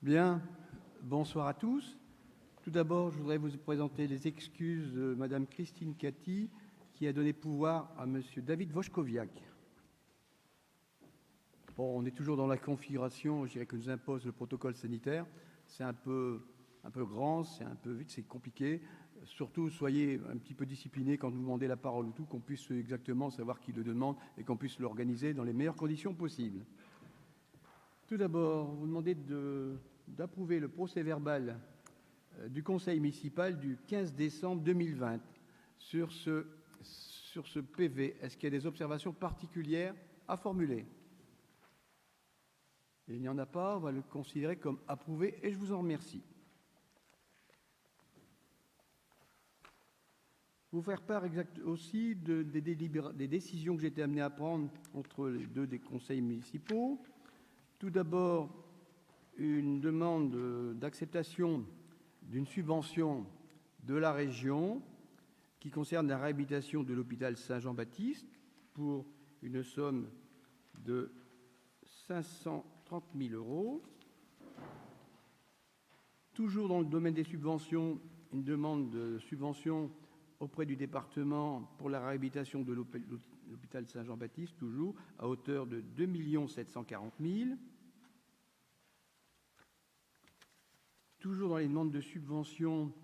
Bien, bonsoir à tous. Tout d'abord, je voudrais vous présenter les excuses de Madame Christine Cati, qui a donné pouvoir à Monsieur David Vochkoviak. Bon, on est toujours dans la configuration, je dirais, que nous impose le protocole sanitaire. C'est un peu grand, c'est un peu vite, c'est compliqué. Surtout, soyez un petit peu disciplinés quand vous demandez la parole ou tout, qu'on puisse exactement savoir qui le demande et qu'on puisse l'organiser dans les meilleures conditions possibles. Tout d'abord, vous demandez d'approuver le procès-verbal du Conseil municipal du 15 décembre 2020. Sur ce PV, est-ce qu'il y a des observations particulières à formuler? Il n'y en a pas, on va le considérer comme approuvé et je vous en remercie. Vous faire part aussi des décisions que j'ai été amené à prendre entre les deux des conseils municipaux. Tout d'abord, une demande d'acceptation d'une subvention de la région qui concerne la réhabilitation de l'hôpital Saint-Jean-Baptiste pour une somme de 530 000 €. Toujours dans le domaine des subventions, une demande de subvention auprès du département pour la réhabilitation de l'hôpital Saint-Jean-Baptiste, toujours à hauteur de 2 740 000 €. Toujours dans les demandes de subvention,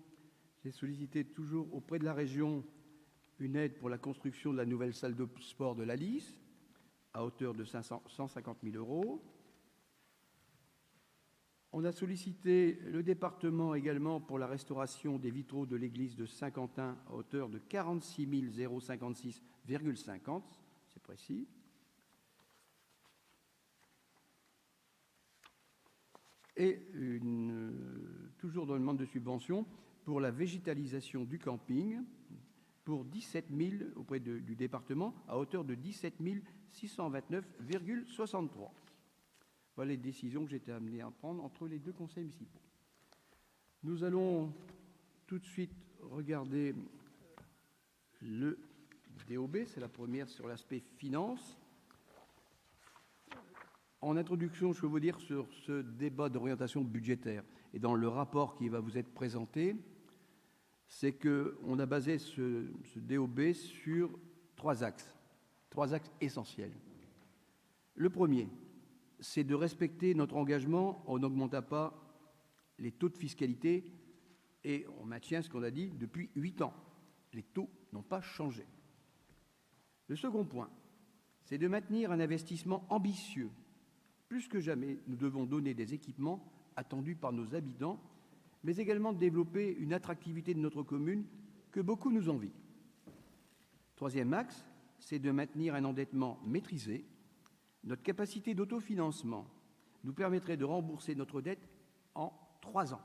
j'ai sollicité toujours auprès de la région une aide pour la construction de la nouvelle salle de sport de la Lys, à hauteur de 150 000 €. On a sollicité le département également pour la restauration des vitraux de l'église de Saint-Quentin à hauteur de 46 056,50 €, c'est précis. Et toujours dans le demande de subvention pour la végétalisation du camping pour 17 000 auprès du département à hauteur de 17 629,63 €. Voilà les décisions que j'étais amené à prendre entre les deux conseils municipaux. Nous allons tout de suite regarder le DOB, c'est la première sur l'aspect finance. En introduction, je peux vous dire sur ce débat d'orientation budgétaire et dans le rapport qui va vous être présenté, c'est qu'on a basé ce DOB sur trois axes essentiels. Le premier, c'est de respecter notre engagement en n'augmentant pas les taux de fiscalité et on maintient ce qu'on a dit depuis 8 ans. Les taux n'ont pas changé. Le second point, c'est de maintenir un investissement ambitieux. Plus que jamais, nous devons donner des équipements attendus par nos habitants, mais également développer une attractivité de notre commune que beaucoup nous envient. Troisième axe, c'est de maintenir un endettement maîtrisé. Notre capacité d'autofinancement nous permettrait de rembourser notre dette en 3 ans,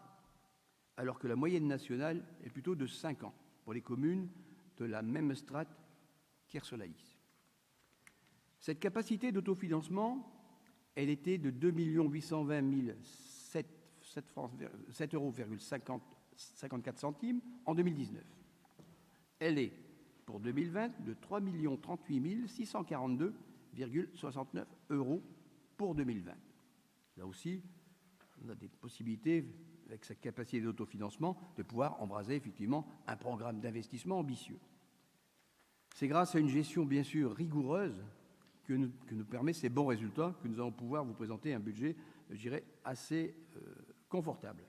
alors que la moyenne nationale est plutôt de 5 ans pour les communes de la même strate qu'Hyères-sur-la-Lys. Cette capacité d'autofinancement, elle était de 2 820 7,54 € en 2019. Elle est, pour 2020, de 3 038 642,69 € pour 2020. Là aussi, on a des possibilités, avec cette capacité d'autofinancement, de pouvoir embraser effectivement un programme d'investissement ambitieux. C'est grâce à une gestion bien sûr rigoureuse que nous permet ces bons résultats que nous allons pouvoir vous présenter un budget, je dirais, assez confortable.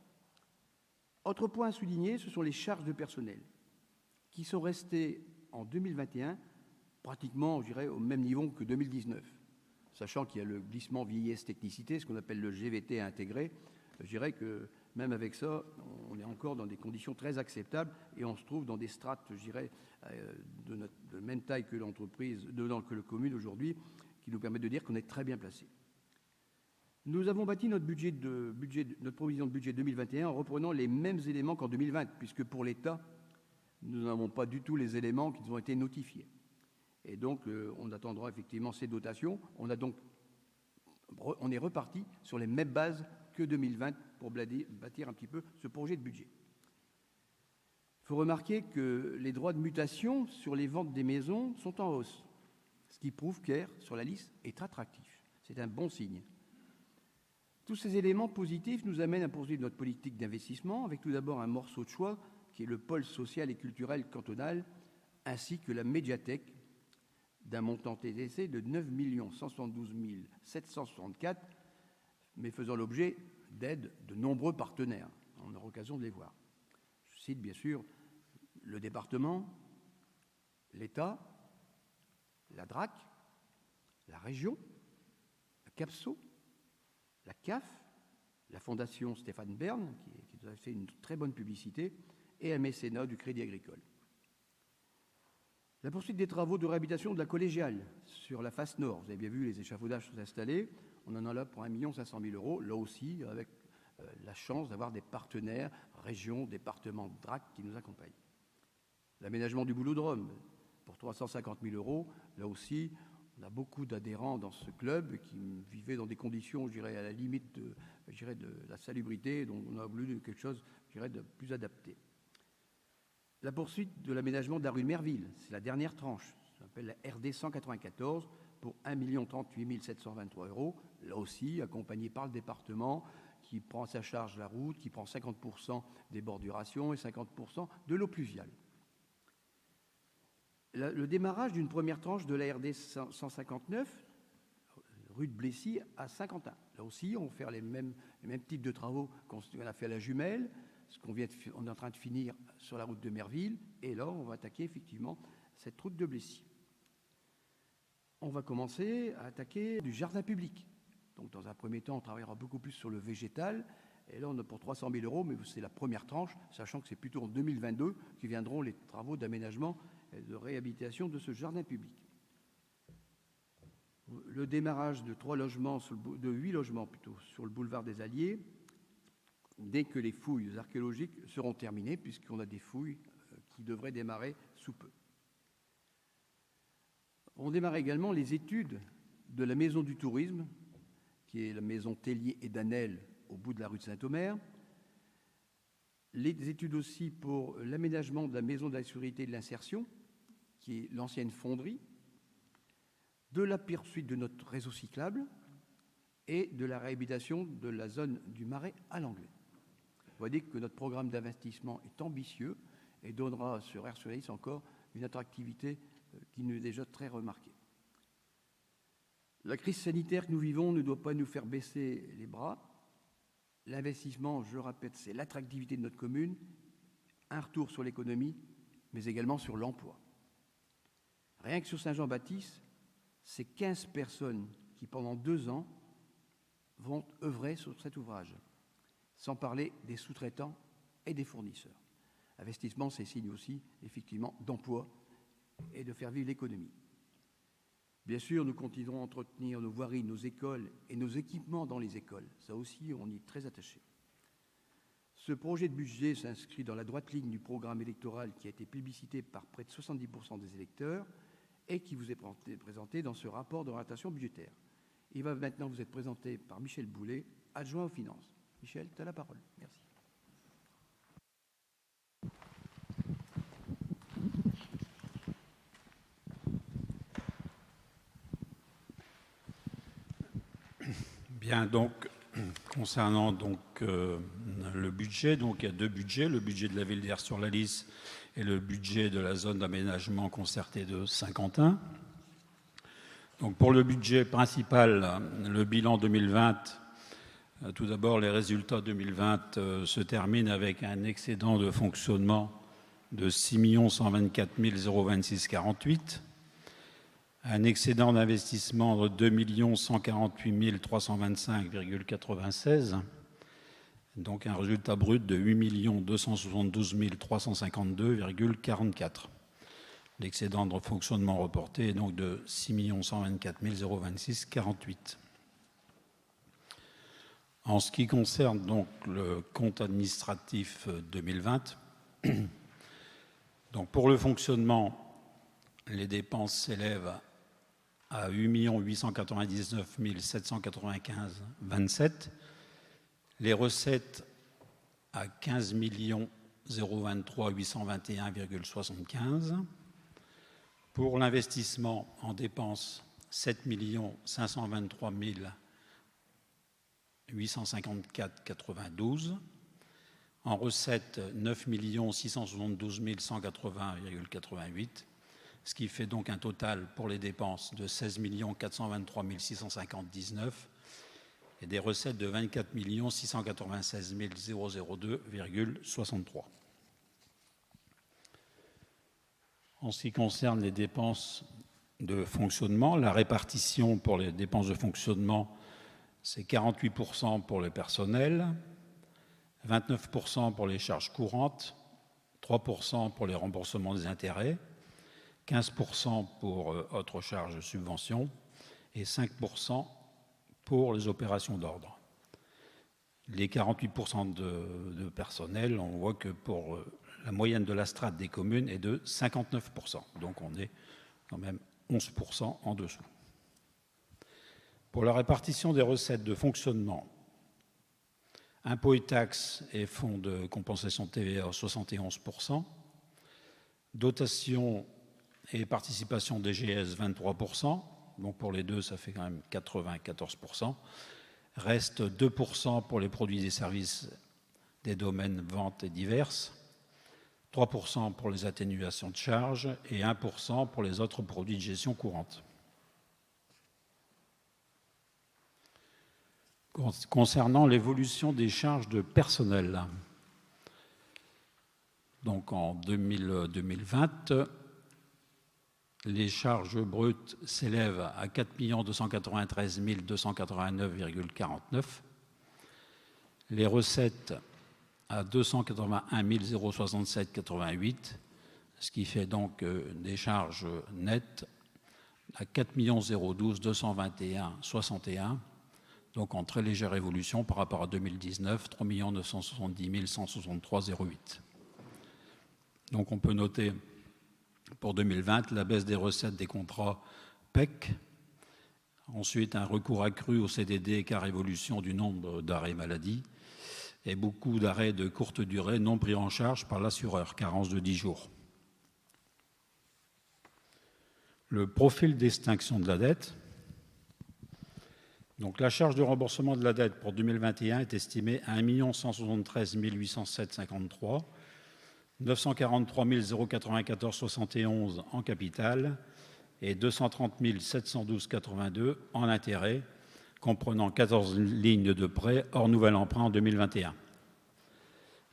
Autre point à souligner, ce sont les charges de personnel qui sont restées en 2021 pratiquement, je dirais, au même niveau que 2019, sachant qu'il y a le glissement vieillesse-technicité, ce qu'on appelle le GVT intégré. Je dirais que même avec ça, on est encore dans des conditions très acceptables et on se trouve dans des strates, je dirais, de même taille que l'entreprise, que la commune aujourd'hui, qui nous permet de dire qu'on est très bien placé. Nous avons bâti notre provision de budget 2021 en reprenant les mêmes éléments qu'en 2020, puisque pour l'État, nous n'avons pas du tout les éléments qui nous ont été notifiés. Et donc, on attendra effectivement ces dotations. On est reparti sur les mêmes bases que 2020 pour bâtir un petit peu ce projet de budget. Il faut remarquer que les droits de mutation sur les ventes des maisons sont en hausse, ce qui prouve qu'Hyères, sur la Lys, est attractif. C'est un bon signe. Tous ces éléments positifs nous amènent à poursuivre notre politique d'investissement avec tout d'abord un morceau de choix qui est le pôle social et culturel cantonal ainsi que la médiathèque d'un montant TTC de 9 172 764, mais faisant l'objet d'aides de nombreux partenaires. On aura l'occasion de les voir. Je cite bien sûr le département, l'État, la DRAC, la région, la CAPSO, la CAF, la Fondation Stéphane Bern, qui nous a fait une très bonne publicité, et un mécénat du Crédit Agricole. La poursuite des travaux de réhabilitation de la collégiale sur la face nord. Vous avez bien vu, les échafaudages sont installés. On en a là pour 1 500 000 €, là aussi avec la chance d'avoir des partenaires, régions, départements, DRAC qui nous accompagnent. L'aménagement du Boulodrome pour 350 000 €, là aussi, on a beaucoup d'adhérents dans ce club qui vivaient dans des conditions, je dirais, à la limite de la salubrité, donc on a voulu quelque chose, je dirais, de plus adapté. La poursuite de l'aménagement de la rue de Merville, c'est la dernière tranche, ça s'appelle la RD 194 pour 1 038 723 €, là aussi accompagné par le département qui prend à sa charge la route, qui prend 50% des bordurations et 50% de l'eau pluviale. Le démarrage d'une première tranche de la RD 159, rue de Blessy à Saint-Quentin. Là aussi, on va faire les mêmes types de travaux qu'on a fait à la Jumelle, ce qu'on on est en train de finir sur la route de Merville, et là, on va attaquer effectivement cette route de Blessy. On va commencer à attaquer du jardin public. Donc, dans un premier temps, on travaillera beaucoup plus sur le végétal, et là, on a pour 300 000 €, mais c'est la première tranche, sachant que c'est plutôt en 2022 que viendront les travaux d'aménagement et de réhabilitation de ce jardin public. Le démarrage de 8 logements plutôt, sur le boulevard des Alliés, dès que les fouilles archéologiques seront terminées, puisqu'on a des fouilles qui devraient démarrer sous peu. On démarre également les études de la maison du tourisme, qui est la maison Tellier et Danel au bout de la rue de Saint-Omer. Les études aussi pour l'aménagement de la maison de la sécurité et de l'insertion, qui est l'ancienne fonderie, de la poursuite de notre réseau cyclable et de la réhabilitation de la zone du Marais à l'Anglais. Vous voyez que notre programme d'investissement est ambitieux et donnera sur Air Soleil encore une attractivité qui nous est déjà très remarquée. La crise sanitaire que nous vivons ne doit pas nous faire baisser les bras. L'investissement, je répète, c'est l'attractivité de notre commune, un retour sur l'économie, mais également sur l'emploi. Rien que sur Saint-Jean-Baptiste, c'est 15 personnes qui, pendant 2 ans, vont œuvrer sur cet ouvrage, sans parler des sous-traitants et des fournisseurs. Investissement, c'est signe aussi, effectivement, d'emploi et de faire vivre l'économie. Bien sûr, nous continuerons à entretenir nos voiries, nos écoles et nos équipements dans les écoles. Ça aussi, on y est très attaché. Ce projet de budget s'inscrit dans la droite ligne du programme électoral qui a été plébiscité par près de 70% des électeurs et qui vous est présenté dans ce rapport d'orientation budgétaire. Il va maintenant vous être présenté par Michel Boulet, adjoint aux finances. Michel, tu as la parole. Merci. Bien, donc, concernant donc, le budget, donc il y a 2 budgets, le budget de la ville d'Hyères-sur-la-Lys et le budget de la zone d'aménagement concerté de Saint-Quentin. Donc pour le budget principal, le bilan 2020, tout d'abord les résultats 2020 se terminent avec un excédent de fonctionnement de 6 124 026,48, un excédent d'investissement de 2 148 325,96, donc un résultat brut de 8 272 352,44. L'excédent de fonctionnement reporté est donc de 6 124 026,48. En ce qui concerne donc le compte administratif 2020, donc pour le fonctionnement, les dépenses s'élèvent à 8 899 795,27, les recettes à 15 023 821,75. Pour l'investissement en dépenses, 7 523 854,92. En recettes, 9 672 180,88, ce qui fait donc un total pour les dépenses de 16 423 659 et des recettes de 24 696 002,63. En ce qui concerne les dépenses de fonctionnement, la répartition pour les dépenses de fonctionnement, c'est 48% pour le personnel, 29% pour les charges courantes, 3% pour les remboursements des intérêts, 15% pour autres charges de subvention et 5% pour les opérations d'ordre. Les 48% de personnel, on voit que pour la moyenne de la strate des communes est de 59%. Donc on est quand même 11% en dessous. Pour la répartition des recettes de fonctionnement, impôts et taxes et fonds de compensation de TVA 71%, dotation et participation DGS 23%, donc pour les deux ça fait quand même 94%, reste 2% pour les produits et services des domaines ventes et diverses, 3% pour les atténuations de charges et 1% pour les autres produits de gestion courante. Concernant l'évolution des charges de personnel, donc en 2020, les charges brutes s'élèvent à 4 293 289,49, les recettes à 281 067,88, ce qui fait donc des charges nettes à 4 012 221,61, donc en très légère évolution par rapport à 2019, 3 970 163,08. Donc on peut noter pour 2020 la baisse des recettes des contrats PEC, ensuite un recours accru au CDD car évolution du nombre d'arrêts maladie, et beaucoup d'arrêts de courte durée non pris en charge par l'assureur, carence de 10 jours. Le profil d'extinction de la dette. Donc, la charge de remboursement de la dette pour 2021 est estimée à 1 173 807,53, 943 094,71 en capital et 230 712,82 en intérêt, comprenant 14 lignes de prêt hors nouvel emprunt en 2021.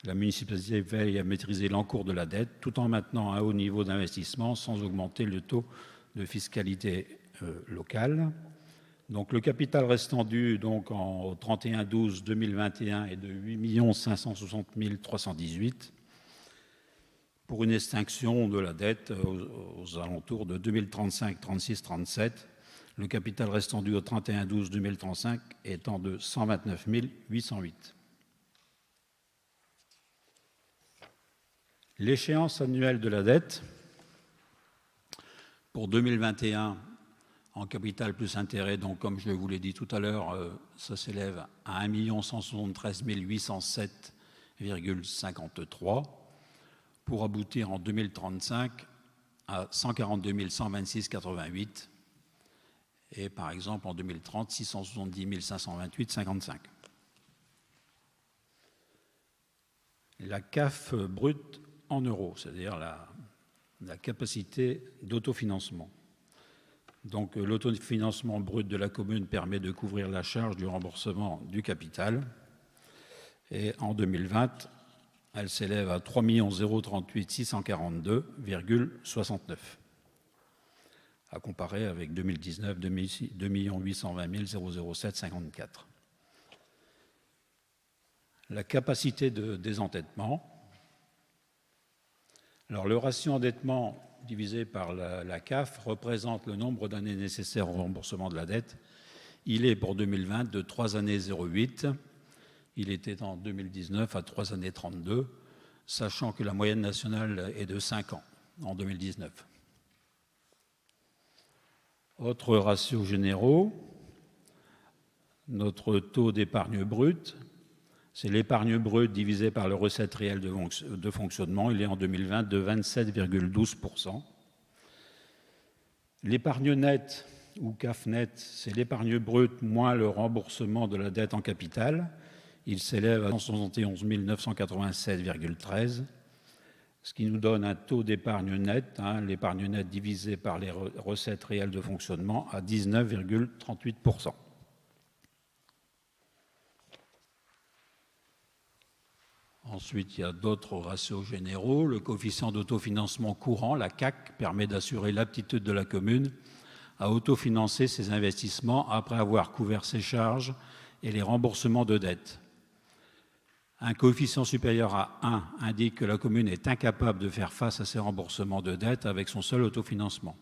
La municipalité veille à maîtriser l'encours de la dette tout en maintenant un haut niveau d'investissement sans augmenter le taux de fiscalité locale. Donc, le capital restant dû donc, au 31/12/2021 est de 8 560 318 pour une extinction de la dette aux alentours de 2035, 36, 37. Le capital restant dû au 31/12/2035 étant de 129 808. L'échéance annuelle de la dette pour 2021 en capital plus intérêt, donc comme je vous l'ai dit tout à l'heure, ça s'élève à 1 173 807,53 pour aboutir en 2035 à 142 126,88 et par exemple en 2030 670 528,55. La CAF brute en euros, c'est-à-dire la capacité d'autofinancement. Donc l'autofinancement brut de la commune permet de couvrir la charge du remboursement du capital. Et en 2020, elle s'élève à 3 038 642,69, à comparer avec 2019, 2 820 007,54. La capacité de désendettement. Alors, le ratio endettement divisé par la CAF représente le nombre d'années nécessaires au remboursement de la dette. Il est pour 2020 de 3 années 0,8. Il était en 2019 à 3 années 32, sachant que la moyenne nationale est de 5 ans en 2019. Autres ratios généraux, notre taux d'épargne brute, c'est l'épargne brute divisée par les recettes réelles de fonctionnement. Il est en 2020 de 27,12%. L'épargne nette ou CAF net, c'est l'épargne brute moins le remboursement de la dette en capital. Il s'élève à 171 987,13, ce qui nous donne un taux d'épargne nette, l'épargne nette divisée par les recettes réelles de fonctionnement, à 19,38%. Ensuite, il y a d'autres ratios généraux. Le coefficient d'autofinancement courant, la CAC, permet d'assurer l'aptitude de la commune à autofinancer ses investissements après avoir couvert ses charges et les remboursements de dettes. Un coefficient supérieur à 1 indique que la commune est incapable de faire face à ses remboursements de dettes avec son seul autofinancement.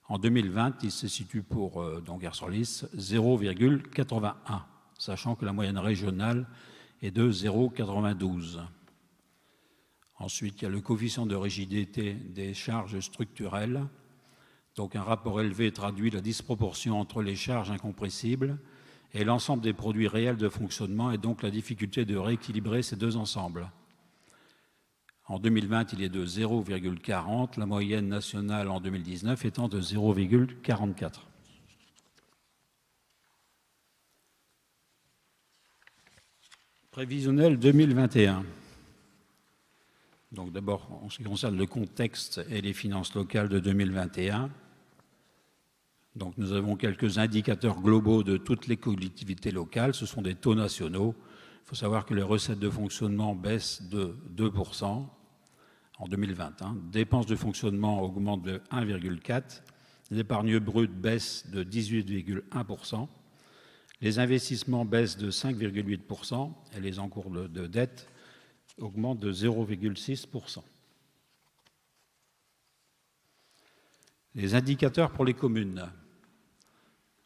En 2020, il se situe pour Gare-sur-Lys 0,81, sachant que la moyenne régionale est de 0,92. Ensuite, il y a le coefficient de rigidité des charges structurelles. Donc un rapport élevé traduit la disproportion entre les charges incompressibles et l'ensemble des produits réels de fonctionnement et donc la difficulté de rééquilibrer ces deux ensembles. En 2020, il est de 0,40, la moyenne nationale en 2019 étant de 0,44. Prévisionnel 2021. Donc d'abord, en ce qui concerne le contexte et les finances locales de 2021, donc nous avons quelques indicateurs globaux de toutes les collectivités locales. Ce sont des taux nationaux. Il faut savoir que les recettes de fonctionnement baissent de 2% en 2020. Dépenses de fonctionnement augmentent de 1,4%. L'épargne brute baisse de 18,1%. Les investissements baissent de 5,8% et les encours de dette augmentent de 0,6%. Les indicateurs pour les communes.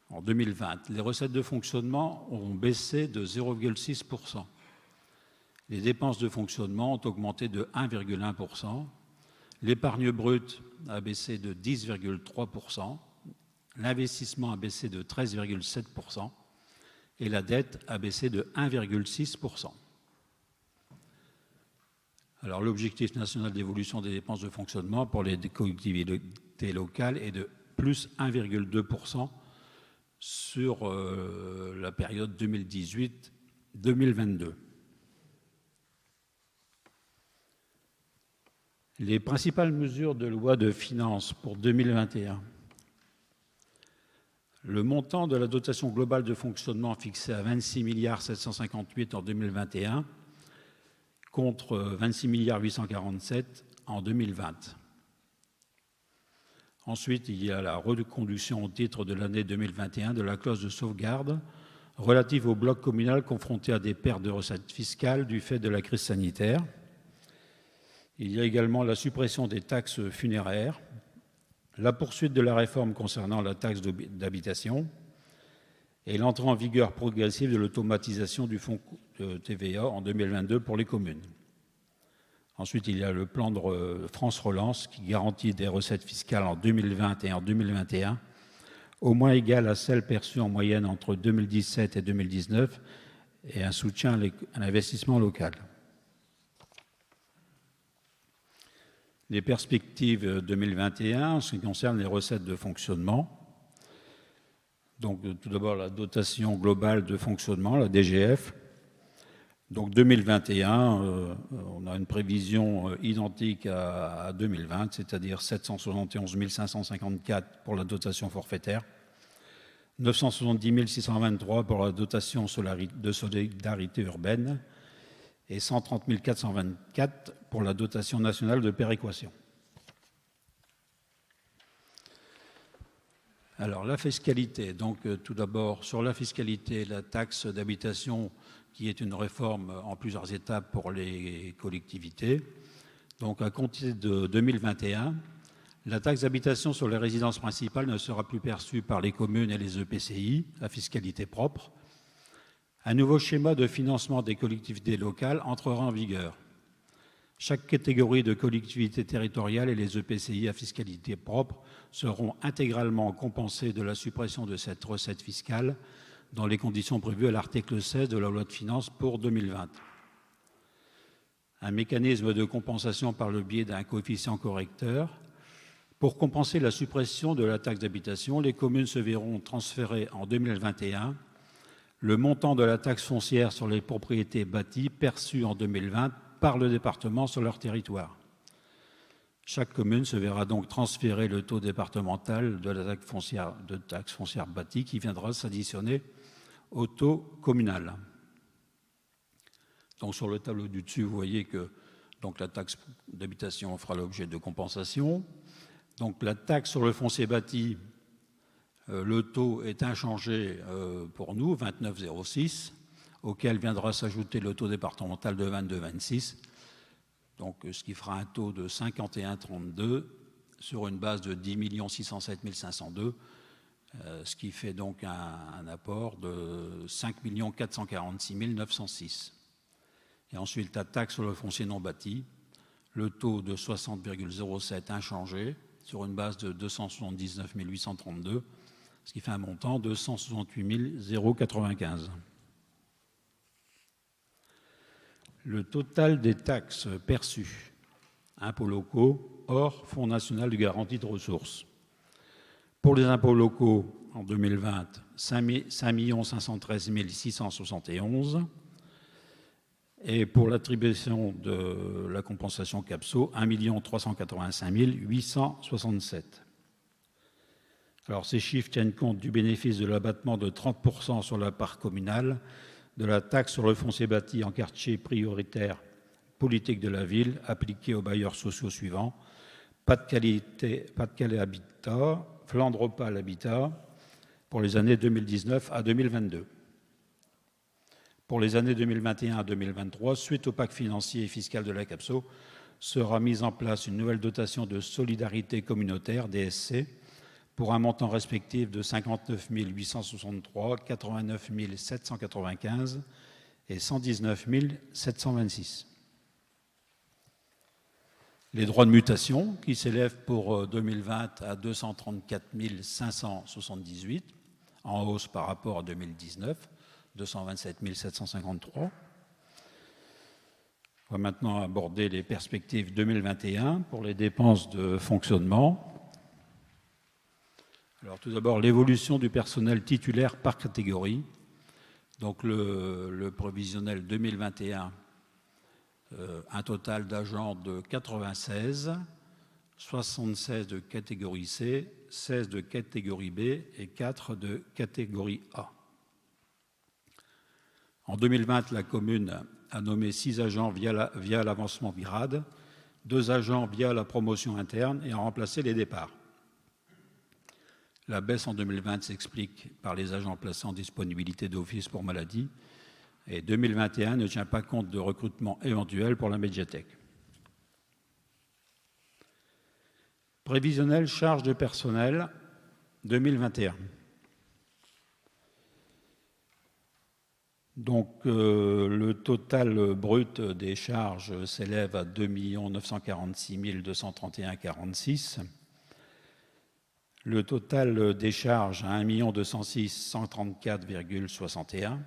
En 2020, les recettes de fonctionnement ont baissé de 0,6%. Les dépenses de fonctionnement ont augmenté de 1,1%. L'épargne brute a baissé de 10,3%. L'investissement a baissé de 13,7%. Et la dette a baissé de 1,6%. Alors, l'objectif national d'évolution des dépenses de fonctionnement pour les collectivités locales est de plus 1,2% sur la période 2018-2022. Les principales mesures de loi de finances pour 2021. Le montant de la dotation globale de fonctionnement fixé à 26 758 en 2021 contre 26 847 en 2020. Ensuite, il y a la reconduction au titre de l'année 2021 de la clause de sauvegarde relative au bloc communal confronté à des pertes de recettes fiscales du fait de la crise sanitaire. Il y a également la suppression des taxes funéraires, la poursuite de la réforme concernant la taxe d'habitation et l'entrée en vigueur progressive de l'automatisation du fonds de TVA en 2022 pour les communes. Ensuite, il y a le plan de France Relance qui garantit des recettes fiscales en 2020 et en 2021 au moins égales à celles perçues en moyenne entre 2017 et 2019 et un soutien à l'investissement local. Les perspectives 2021 en ce qui concerne les recettes de fonctionnement. Donc, tout d'abord, la dotation globale de fonctionnement, la DGF. Donc, 2021, on a une prévision identique à 2020, c'est-à-dire 771 554 pour la dotation forfaitaire, 970 623 pour la dotation de solidarité urbaine et 130 424 pour la dotation nationale de péréquation. Alors, la fiscalité. Donc, tout d'abord, sur la fiscalité, la taxe d'habitation, qui est une réforme en plusieurs étapes pour les collectivités. Donc, à compter de 2021, la taxe d'habitation sur les résidences principales ne sera plus perçue par les communes et les EPCI, à fiscalité propre. Un nouveau schéma de financement des collectivités locales entrera en vigueur. Chaque catégorie de collectivités territoriales et les EPCI à fiscalité propre seront intégralement compensés de la suppression de cette recette fiscale dans les conditions prévues à l'article 16 de la loi de finances pour 2020. Un mécanisme de compensation par le biais d'un coefficient correcteur Pour compenser la suppression de la taxe d'habitation, les communes se verront transférer en 2021 le montant de la taxe foncière sur les propriétés bâties perçue en 2020 par le département sur leur territoire. Chaque commune se verra donc transférer le taux départemental de la taxe foncière bâtie qui viendra s'additionner au taux communal. Donc sur le tableau du dessus, vous voyez que donc, la taxe d'habitation fera l'objet de compensation. Donc la taxe sur le foncier bâti, le taux est inchangé pour nous, 29,06, auquel viendra s'ajouter le taux départemental de 22,26, donc ce qui fera un taux de 51,32 sur une base de 10 607 502, ce qui fait donc un apport de 5 446 906. Et ensuite, la taxe sur le foncier non bâti, le taux de 60,07 inchangé sur une base de 279 832, ce qui fait un montant de 168 095. Le total des taxes perçues, impôts locaux, hors Fonds national de garantie de ressources. Pour les impôts locaux, en 2020, 5 513 671. Et pour l'attribution de la compensation CAPSO, 1 385 867. Alors ces chiffres tiennent compte du bénéfice de l'abattement de 30% sur la part communale, de la taxe sur le foncier bâti en quartier prioritaire politique de la ville, appliquée aux bailleurs sociaux suivants: Pas-de-Calais Habitat, Flandre-Opale Habitat, pour les années 2019 à 2022. Pour les années 2021 à 2023, suite au pacte financier et fiscal de la CAPSO, sera mise en place une nouvelle dotation de solidarité communautaire, DSC, pour un montant respectif de 59 863, 89 795 et 119 726. Les droits de mutation, qui s'élèvent pour 2020 à 234 578, en hausse par rapport à 2019, 227 753. On va maintenant aborder les perspectives 2021 pour les dépenses de fonctionnement. Alors tout d'abord, l'évolution du personnel titulaire par catégorie. Donc le prévisionnel 2021, un total d'agents de 96, 76 de catégorie C, 16 de catégorie B et 4 de catégorie A. En 2020, la commune a nommé 6 agents via l'avancement de grade, 2 agents via la promotion interne et a remplacé les départs. La baisse en 2020 s'explique par les agents placés en disponibilité d'office pour maladie et 2021 ne tient pas compte de recrutement éventuel pour la médiathèque. Prévisionnel charge de personnel 2021. Donc le total brut des charges s'élève à 2 946 231,46. Le total des charges à 1 206 134,61.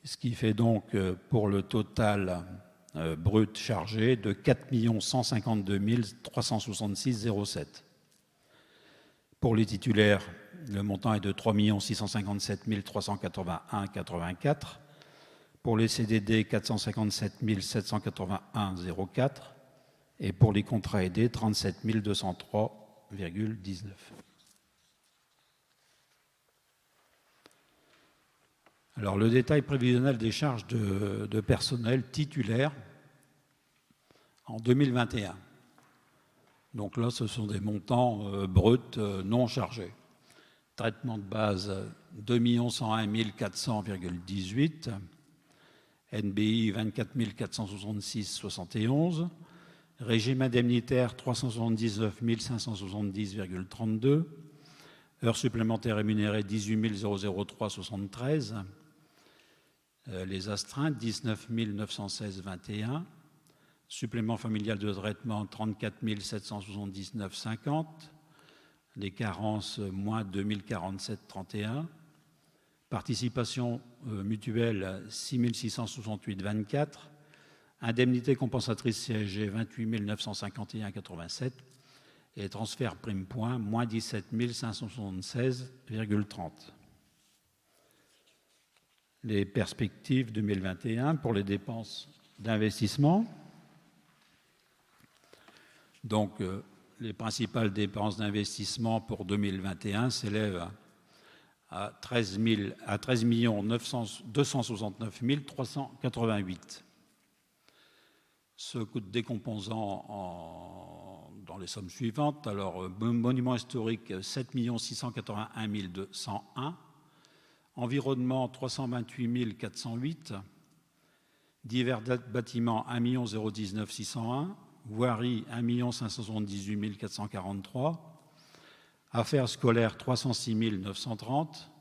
Ce qui fait donc pour le total brut chargé de 4 152 366,07. Pour les titulaires, le montant est de 3 657 381,84. Pour les CDD, 457 781,04. Et pour les contrats aidés, 37 203,19. Alors, le détail prévisionnel des charges de personnel titulaire en 2021. Donc là, ce sont des montants bruts non chargés. Traitement de base, 2 101 400,18. NBI, 24 466,71. Régime indemnitaire, 379 570,32. Heures supplémentaires rémunérées, 18 003,73. Les astreintes, 19 916,21. Supplément familial de traitement, 34 779,50. Les carences, moins 2 047,31. Participation mutuelle, 6 668,24. Indemnité compensatrice CSG, 28 951,87. et transfert prime point, moins 17 576,30. Les perspectives 2021 pour les dépenses d'investissement. Donc, les principales dépenses d'investissement pour 2021 s'élèvent à 13 269 388. Ce coût décomposant dans les sommes suivantes. Alors, monument historique, 7 681 201. Environnement, 328 408. Divers bâtiments, 1 019 601. Voirie, 1 578 443. Affaires scolaires, 306 930.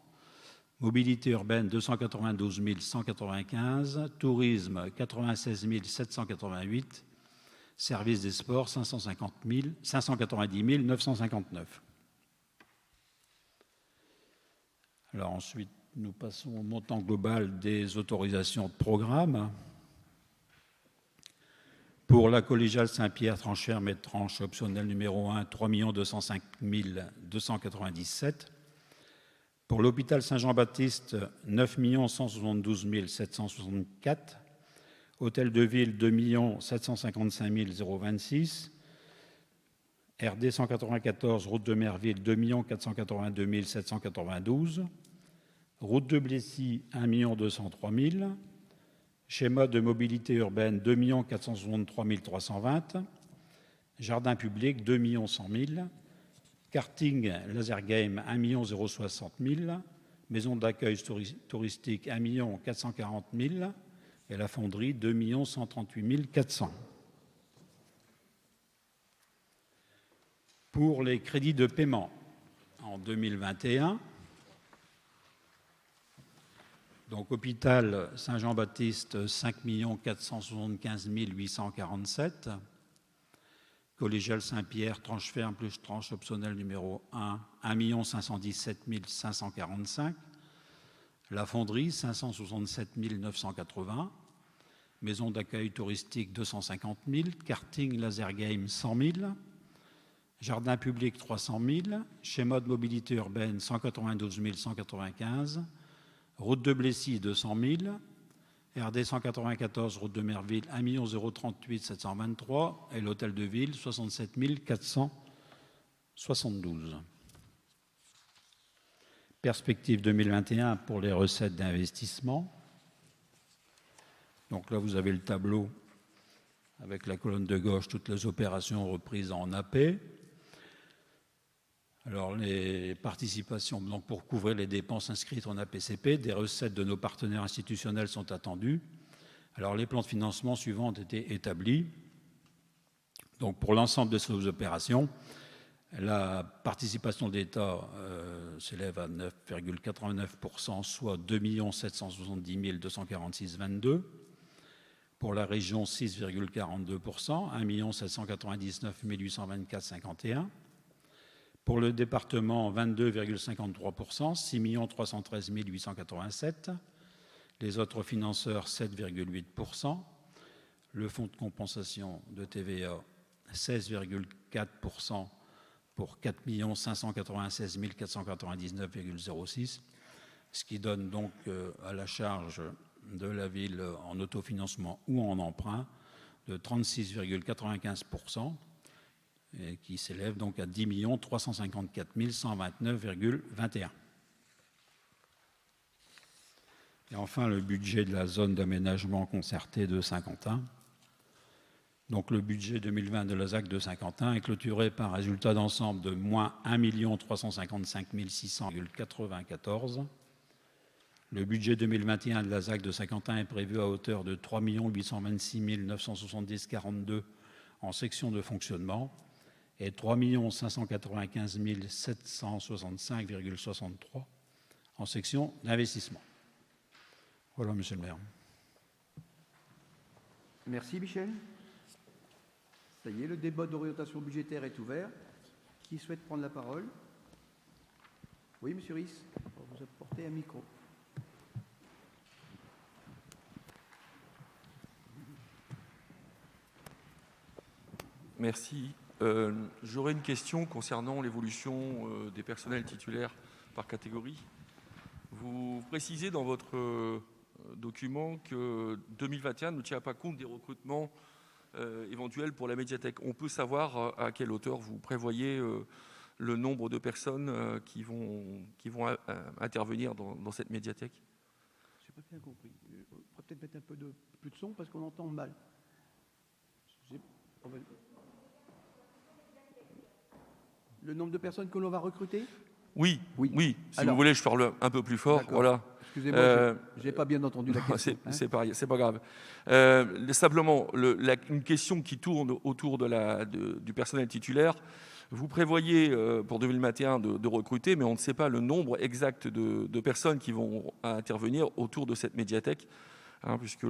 Mobilité urbaine, 292 195. Tourisme, 96 788. Services des sports, 590 959. Alors ensuite, nous passons au montant global des autorisations de programme. Pour la collégiale Saint-Pierre, tranche ferme et tranche optionnelle numéro 1, 3 205 297. Pour l'hôpital Saint-Jean-Baptiste, 9 172 764. Hôtel de Ville, 2 755 026. RD 194, route de Merville, 2 482 792. Route de Blessy, 1 203 000. Schéma de mobilité urbaine, 2 463 320. Jardin public, 2 100 000. Karting laser game, 1 060 000. Maison d'accueil touristique, 1 440 000. Et la fonderie, 2 138 400. Pour les crédits de paiement en 2021, donc hôpital Saint-Jean-Baptiste, 5 475 847. Collégiale Saint-Pierre, tranche ferme plus tranche optionnelle numéro 1, 1 517 545. La fonderie, 567 980. Maison d'accueil touristique, 250 000. Karting laser game, 100 000. Jardin public, 300 000. Schéma de mobilité urbaine, 192 195. Route de Blessy, 200 000. RD 194, route de Merville, 1 038 723. Et l'hôtel de ville, 67 472. Perspective 2021 pour les recettes d'investissement. Donc là, vous avez le tableau avec la colonne de gauche, toutes les opérations reprises en AP. Alors, les participations, donc pour couvrir les dépenses inscrites en APCP, des recettes de nos partenaires institutionnels sont attendues. Alors, les plans de financement suivants ont été établis. Donc, pour l'ensemble de ces opérations, la participation de l'État s'élève à 9,89%, soit 2 770 246,22. Pour la région, 6,42%, 1 799 824,51. Pour le département, 22,53%, 6 313 887. Les autres financeurs, 7,8%. Le fonds de compensation de TVA, 16,4% pour 4 596 499,06, ce qui donne donc à la charge de la ville en autofinancement ou en emprunt de 36,95%, et qui s'élève donc à 10 354 129,21. Et enfin, le budget de la zone d'aménagement concerté de Saint-Quentin. Donc le budget 2020 de la ZAC de Saint-Quentin est clôturé par un résultat d'ensemble de moins 1 355 600,94. Le budget 2021 de la ZAC de Saint-Quentin est prévu à hauteur de 3 826 970,42 en section de fonctionnement et 3 595 765,63 en section d'investissement. Voilà, monsieur le maire. Merci, Michel. Ça y est, le débat d'orientation budgétaire est ouvert. Qui souhaite prendre la parole? Oui, monsieur Ries, on va vous apporter un micro. Merci. J'aurais une question concernant l'évolution des personnels titulaires par catégorie. Vous précisez dans votre document que 2021 ne tient pas compte des recrutements éventuels pour la médiathèque. On peut savoir à quelle hauteur vous prévoyez le nombre de personnes qui vont intervenir dans cette médiathèque? Je n'ai pas bien compris. On pourrait peut-être mettre un peu plus de son parce qu'on entend mal. Le nombre de personnes que l'on va recruter? Oui. Si Alors, vous voulez, je parle un peu plus fort. Voilà. Excusez-moi, je n'ai pas bien entendu la question. C'est pas grave. Simplement, une question qui tourne autour du personnel titulaire. Vous prévoyez pour 2021 de recruter, mais on ne sait pas le nombre exact de personnes qui vont intervenir autour de cette médiathèque, puisque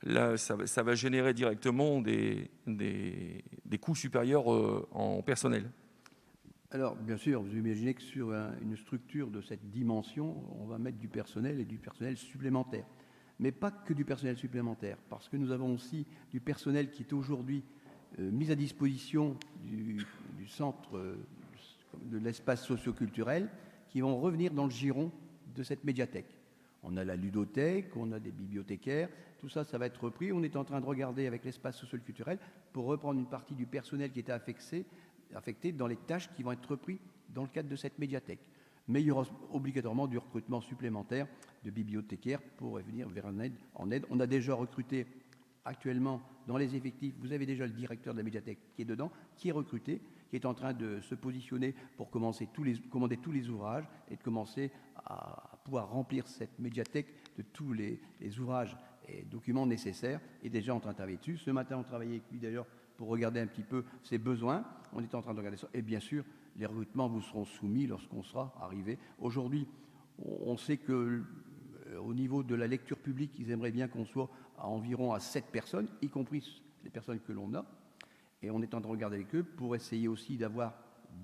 là, ça va générer directement des coûts supérieurs en personnel. Alors, bien sûr, vous imaginez que sur une structure de cette dimension, on va mettre du personnel et du personnel supplémentaire. Mais pas que du personnel supplémentaire, parce que nous avons aussi du personnel qui est aujourd'hui mis à disposition du centre de l'espace socioculturel, qui vont revenir dans le giron de cette médiathèque. On a la ludothèque, on a des bibliothécaires, tout ça, ça va être repris. On est en train de regarder avec l'espace socioculturel pour reprendre une partie du personnel qui était affecté dans les tâches qui vont être reprises dans le cadre de cette médiathèque. Mais il y aura obligatoirement du recrutement supplémentaire de bibliothécaires pour venir en aide. On a déjà recruté actuellement dans les effectifs, vous avez déjà le directeur de la médiathèque qui est dedans, qui est recruté, qui est en train de se positionner pour commander tous les ouvrages et de commencer à pouvoir remplir cette médiathèque de tous les ouvrages et documents nécessaires, et déjà en train de travailler dessus. Ce matin, on travaillait avec lui d'ailleurs pour regarder un petit peu ses besoins. On est en train de regarder ça. Et bien sûr, les recrutements vous seront soumis lorsqu'on sera arrivé. Aujourd'hui, on sait que au niveau de la lecture publique, ils aimeraient bien qu'on soit à 7 personnes, y compris les personnes que l'on a. Et on est en train de regarder avec eux pour essayer aussi d'avoir